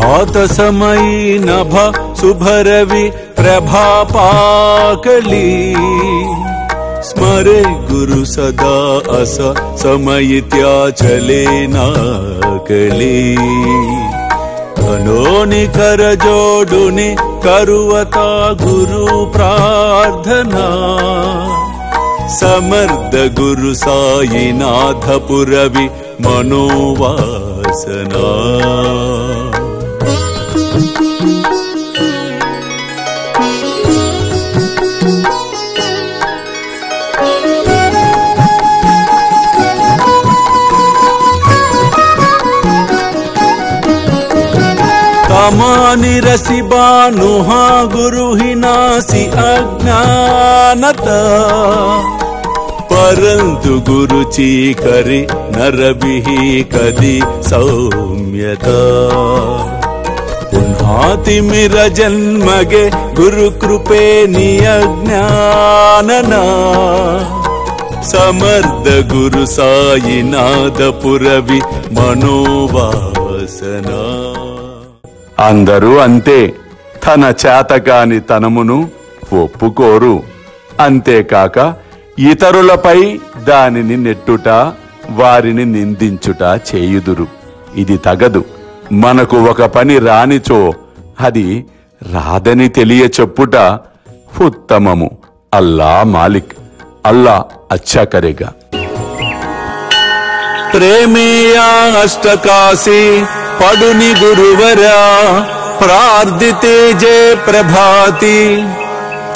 भात समयी नभ शुभरवि प्रभापाकली स्मरे गुरु सदा अस समयित्या चले नाकली धनोनि कर जोडुनि करुवता गुरु प्रार्थना समर्थ गुरु साईनाथ पुरवि मनोवासना तमानि रसि बानुहा गुरु ही नासी अज्ञानता परंतु गुरु चीकरि नरबिहि कदि सौम्यता पुन्हातिमिर जन्मगे गुरु कृपे नियज्ञानना समर्थ गुरु साईनाथ पुरवि मनोवासना అందరూ అంతే తన చేతకాని తనమును ఒప్పుకోరు అంతేకాక ఇతరులపై దానిని నెట్టుట వారిని నిందించుట చేయుదురు ఇది తగదు మనకు ఒక పని రానిచో అది రాదని తెలియచెప్పుట ఉత్తమము అల్లా మాలిక్ అల్లా అచ్చా కరేగా ప్రేమేయా అష్టకాశీ पडुनि गुरुवरा प्रार्थिते जे प्रभाति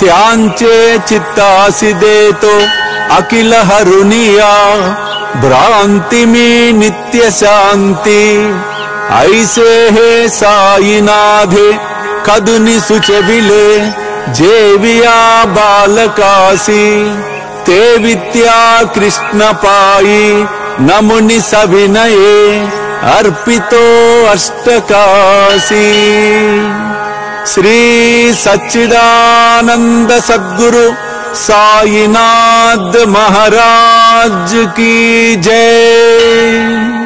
त्यांचे चित्तासि देतो अखिल हरुनिया भ्रांति में नित्य शांति ऐसे है साईनाथे कदुनि सुचविले जेविया बालकासी ते विद्या कृष्ण पाई नमुनि सविनये अर्पितो अष्टकाशी श्री सच्चिदानंद सद्गुरु साईनाथ महाराज की जय।